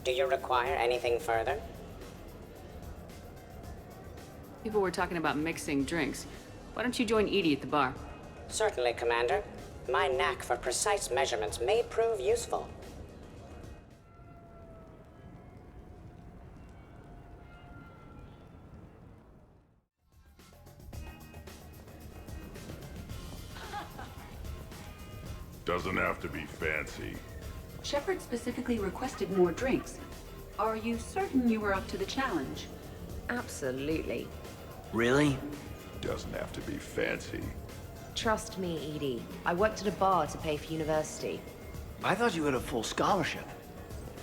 Do you require anything further? People were talking about mixing drinks. Why don't you join Edie at the bar? Certainly, Commander. My knack for precise measurements may prove useful. Doesn't have to be fancy. Shepard specifically requested more drinks. Are you certain you were up to the challenge? Absolutely. Really? Doesn't have to be fancy. Trust me, Edie. I worked at a bar to pay for university. I thought you had a full scholarship.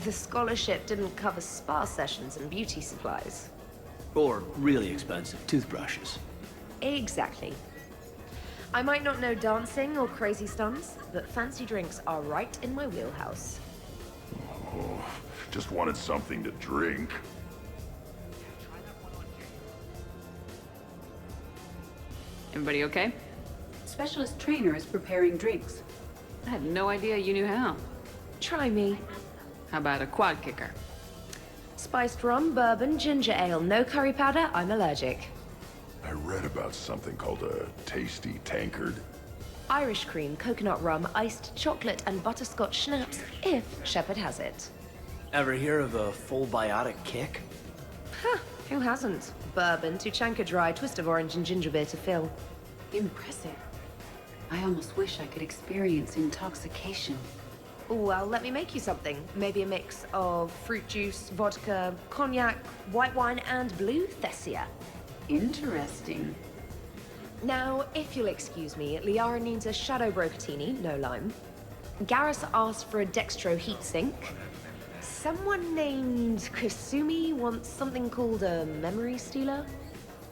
The scholarship didn't cover spa sessions and beauty supplies. Or really expensive toothbrushes. Exactly. I might not know dancing or crazy stunts, but fancy drinks are right in my wheelhouse. Oh, just wanted something to drink. Everybody okay? Specialist trainer is preparing drinks. I had no idea you knew how. Try me. How about a quad kicker? Spiced rum, bourbon, ginger ale, no curry powder, I'm allergic. I read about something called a tasty tankard. Irish cream, coconut rum, iced chocolate, and butterscotch schnapps, if Shepard has it. Ever hear of a full biotic kick? Huh, who hasn't? Bourbon, Tuchanka dry, twist of orange, and ginger beer to fill. Impressive. I almost wish I could experience intoxication. Well, let me make you something. Maybe a mix of fruit juice, vodka, cognac, white wine, and blue Thessia. Interesting. Now, if you'll excuse me, Liara needs a Shadow Brocatini, no lime. Garrus asked for a Dextro heatsink. Someone named Kasumi wants something called a Memory Stealer.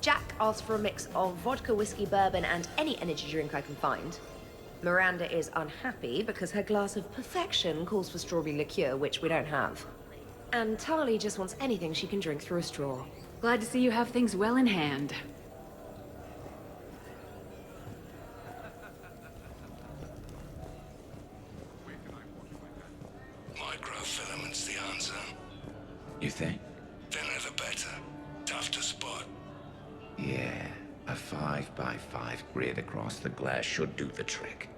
Jack asked for a mix of vodka, whiskey, bourbon, and any energy drink I can find. Miranda is unhappy because her glass of perfection calls for strawberry liqueur, which we don't have. And Tali just wants anything she can drink through a straw. Glad to see you have things well in hand. Microfilaments the answer. You think? Thinner the better. Tough to spot. Yeah, a 5x5 grid across the glass should do the trick.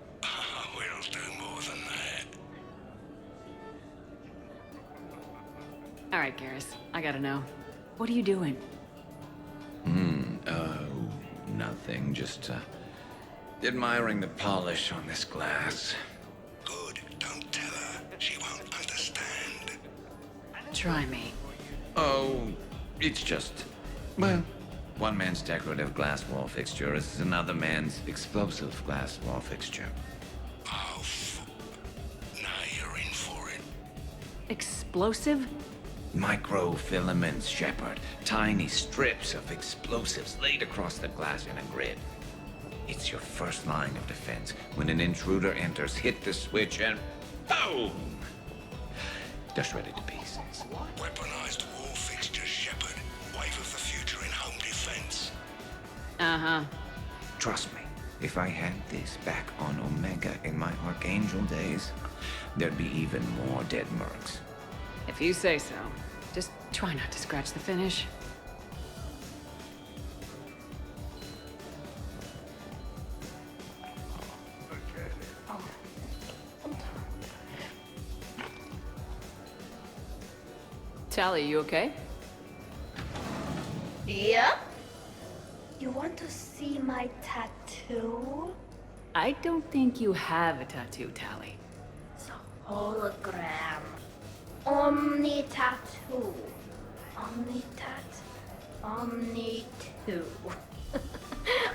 We'll do more than that. All right, Garrus, I gotta know. What are you doing? Nothing. Just, admiring the polish on this glass. Good. Don't tell her. She won't understand. Try me. Oh, it's just... well, one man's decorative glass wall fixture is another man's explosive glass wall fixture. Oh, now you're in for it. Explosive? Microfilaments, Shepard. Tiny strips of explosives laid across the glass in a grid. It's your first line of defense. When an intruder enters, hit the switch and... boom! They're shredded to pieces. Weaponized wall fixtures, Shepard. Wave of the future in home defense. Uh-huh. Trust me, if I had this back on Omega in my Archangel days, there'd be even more dead mercs. If you say so. Just try not to scratch the finish. Tali, you okay? Yep. You want to see my tattoo? I don't think you have a tattoo, Tali. It's a hologram. Omni tattoo. Omni tat. Omni 2.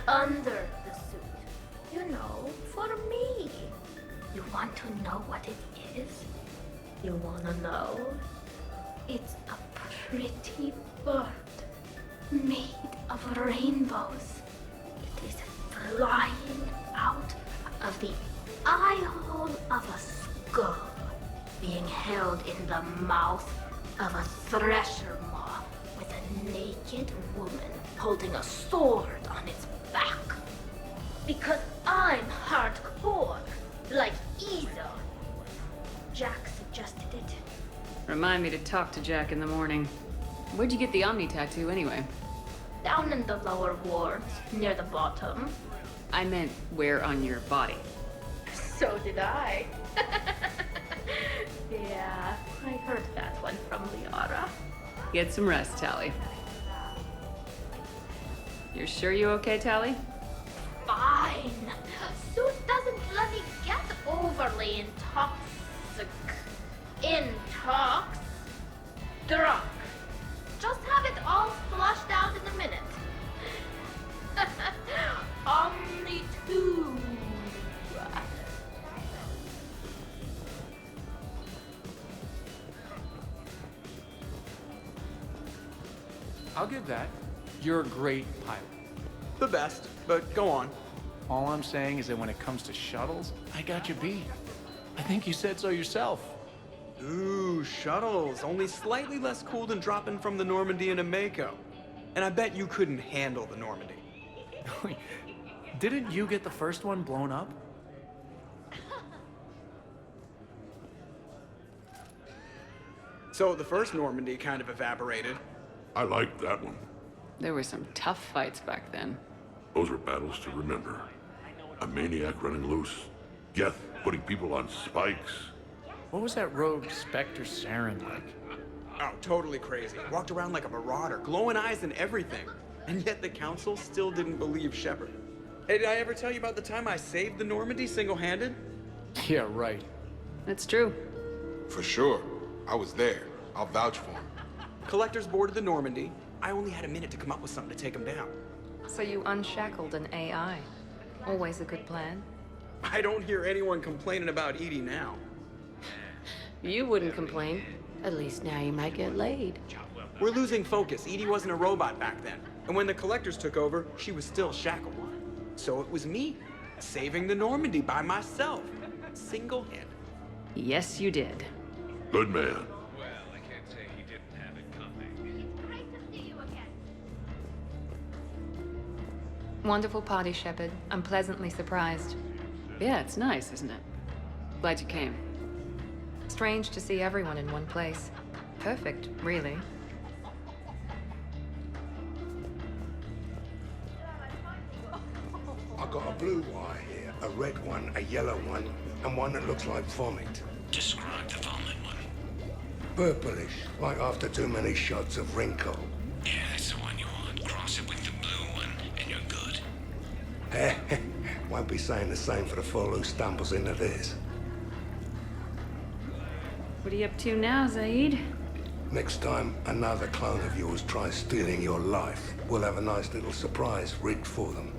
Under the suit. You know, for me. You want to know what it is? You wanna know? It's a pretty bird made of rainbows. It is flying out of the eye hole of a skull, being held in the mouth of a Thresher Maw with a naked woman holding a sword on its back. Because I'm hardcore, like Izo. Jack suggested it. Remind me to talk to Jack in the morning. Where'd you get the Omni tattoo anyway? Down in the lower wards, near the bottom. I meant where on your body. So did I. Yeah, I heard that one from Liara. Get some rest, Tally. You're sure you okay, Tally? Fine. Suit doesn't bloody get overly drunk. Just have it all flushed out in a minute. Only two. I'll give that. You're a great pilot. The best, but go on. All I'm saying is that when it comes to shuttles, I got you beat. I think you said so yourself. Ooh, shuttles. Only slightly less cool than dropping from the Normandy into Mako. And I bet you couldn't handle the Normandy. Didn't you get the first one blown up? So the first Normandy kind of evaporated. I liked that one. There were some tough fights back then. Those were battles to remember. A maniac running loose. Geth putting people on spikes. What was that rogue Spectre Saren like? Oh, totally crazy. Walked around like a marauder, glowing eyes and everything. And yet the Council still didn't believe Shepard. Hey, did I ever tell you about the time I saved the Normandy single-handed? Yeah, right. That's true. For sure. I was there. I'll vouch for him. Collectors boarded the Normandy. I only had a minute to come up with something to take them down. So you unshackled an AI. Always a good plan. I don't hear anyone complaining about Edie now. You wouldn't complain. At least now you might get laid. We're losing focus. Edie wasn't a robot back then. And when the Collectors took over, she was still shackled. So it was me, saving the Normandy by myself. Single-handed. Yes, you did. Good man. Wonderful party, Shepard. I'm pleasantly surprised. Yeah, it's nice, isn't it? Glad you came. Strange to see everyone in one place. Perfect, really. I got a blue wire here, a red one, a yellow one, and one that looks like vomit. Describe the vomit one. Purplish, like after too many shots of wrinkle. Yeah, that's the one you want. Cross it with the blue one, and you're good. Won't be saying the same for the fool who stumbles into this. What are you up to now, Zaid? Next time another clone of yours tries stealing your life, we'll have a nice little surprise rigged for them.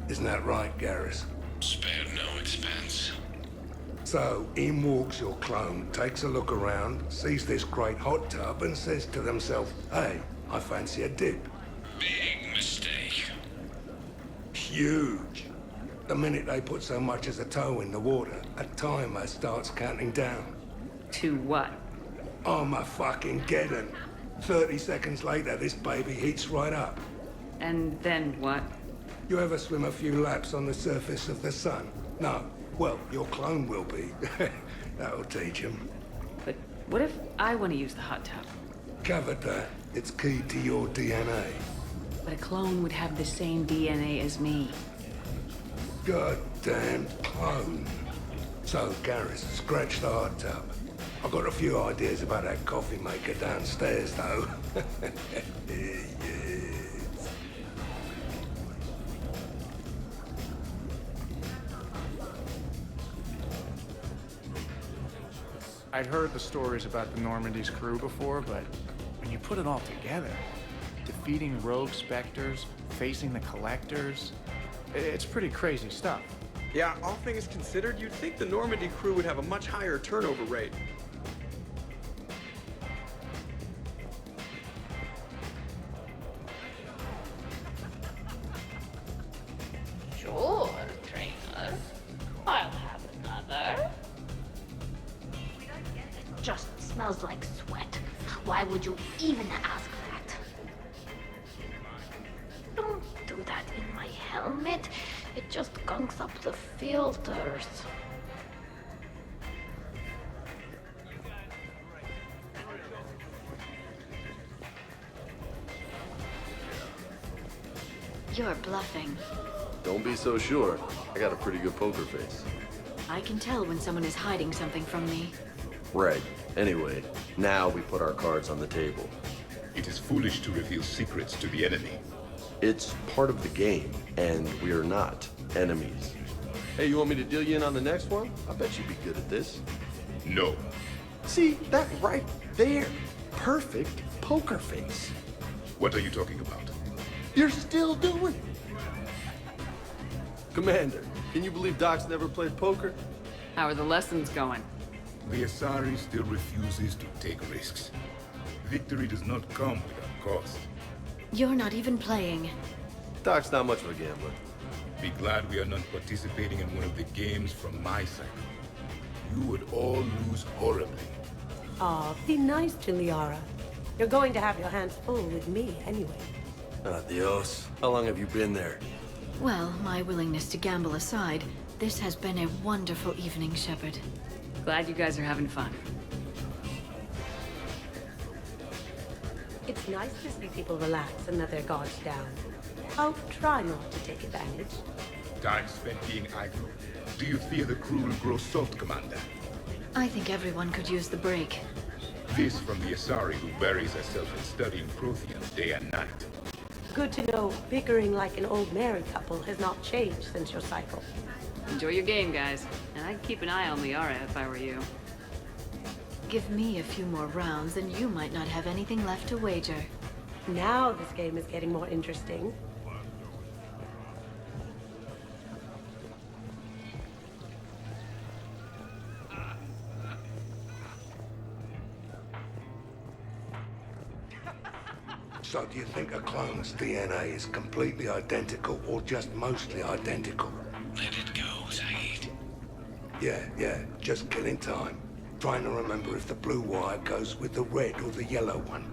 Isn't that right, Garrus? Spared no expense. So, in walks your clone, takes a look around, sees this great hot tub, and says to themselves, hey, I fancy a dip. Big mistake. Huge. The minute they put so much as a toe in the water, a timer starts counting down. To what? Armageddon. 30 seconds later, this baby heats right up. And then what? You ever swim a few laps on the surface of the sun? No. Well, your clone will be. That'll teach him. But what if I want to use the hot tub? Covered that. It's key to your DNA. But a clone would have the same DNA as me. Goddamn clone. So, Garrus, scratch the hot tub. I've got a few ideas about that coffee maker downstairs, though. Yes. I'd heard the stories about the Normandy's crew before, but when you put it all together, defeating rogue specters, facing the Collectors, it's pretty crazy stuff. Yeah, all things considered, you'd think the Normandy crew would have a much higher turnover rate. Sure, trainer. I'll have another. It just smells like sweat. Why would you even ask that? Don't do that in my helmet. It just gunks up the filters. You're bluffing. Don't be so sure. I got a pretty good poker face. I can tell when someone is hiding something from me. Right. Anyway, now we put our cards on the table. It is foolish to reveal secrets to the enemy. It's part of the game, and we're not enemies. Hey, you want me to deal you in on the next one? I bet you'd be good at this. No. See, that right there. Perfect poker face. What are you talking about? You're still doing it. Commander, can you believe Doc's never played poker? How are the lessons going? The Asari still refuses to take risks. Victory does not come without cost. You're not even playing. Doc's not much of a gambler. Be glad we are not participating in one of the games from my side. You would all lose horribly. Aw, be nice to Liara. You're going to have your hands full with me anyway. Adios. How long have you been there? Well, my willingness to gamble aside, this has been a wonderful evening, Shepard. Glad you guys are having fun. It's nice to see people relax and let their guards down. I'll try not to take advantage. Time spent being idle. Do you fear the crew will grow salt, Commander? I think everyone could use the break. This from the Asari who buries herself in studying Prothean day and night. Good to know bickering like an old married couple has not changed since your cycle. Enjoy your game, guys. And I'd keep an eye on Liara if I were you. Give me a few more rounds and you might not have anything left to wager. Now this game is getting more interesting. So do you think a clone's DNA is completely identical or just mostly identical? Let it go, Saeed. Yeah, just killing time. Trying to remember if the blue wire goes with the red or the yellow one.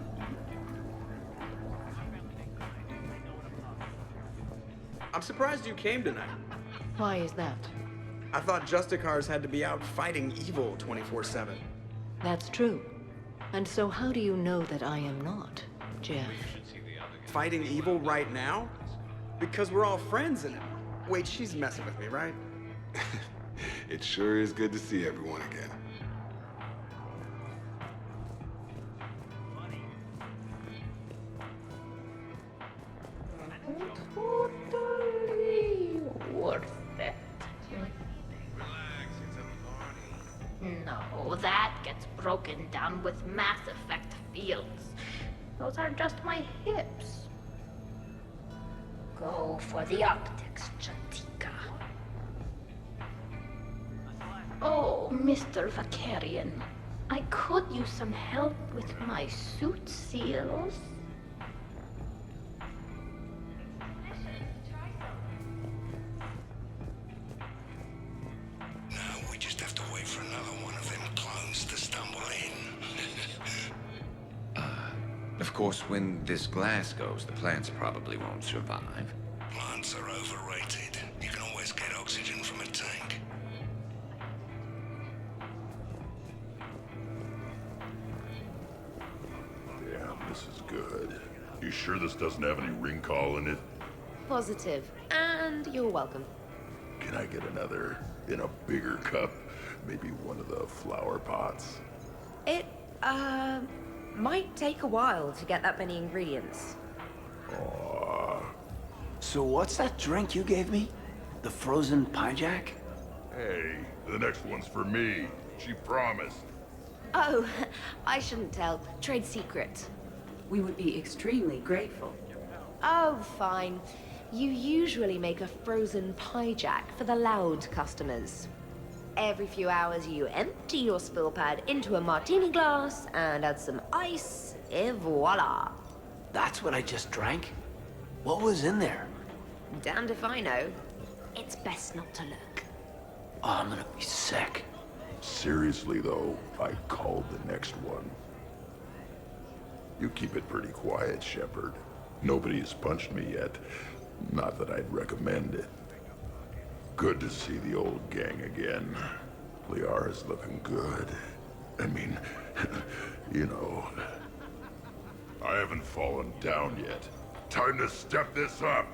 I'm surprised you came tonight. Why is that? I thought Justicars had to be out fighting evil 24/7. That's true. And so how do you know that I am not, Jeff? Fighting evil right now? Because we're all friends and... Wait, she's messing with me, right? It sure is good to see everyone again. Totally worth it. No, that gets broken down with Mass Effect fields. Those are just my hips. Go for the optics, Chatika. Oh, Mr. Vakarian, I could use some help with my suit seals. Now we just have to wait for another one of them clones to stumble in. Of course, when this glass goes, the plants probably won't survive. Plants are overrated. You can always get oxygen from a tank. Damn, this is good. You sure this doesn't have any ring call in it? Positive. And you're welcome. Can I get another in a bigger cup? Maybe one of the flower pots? It, might take a while to get that many ingredients. So what's that drink you gave me? The frozen pie jack? Hey, the next one's for me. She promised. Oh, I shouldn't tell. Trade secret. We would be extremely grateful. Oh, fine. You usually make a frozen pie jack for the loud customers. Every few hours, you empty your spill pad into a martini glass and add some ice, et voila. That's what I just drank? What was in there? Damned if I know. It's best not to look. Oh, I'm gonna be sick. Seriously, though, I called the next one. You keep it pretty quiet, Shepard. Nobody has punched me yet. Not that I'd recommend it. Good to see the old gang again. Liara's looking good. I mean, you know. I haven't fallen down yet. Time to step this up!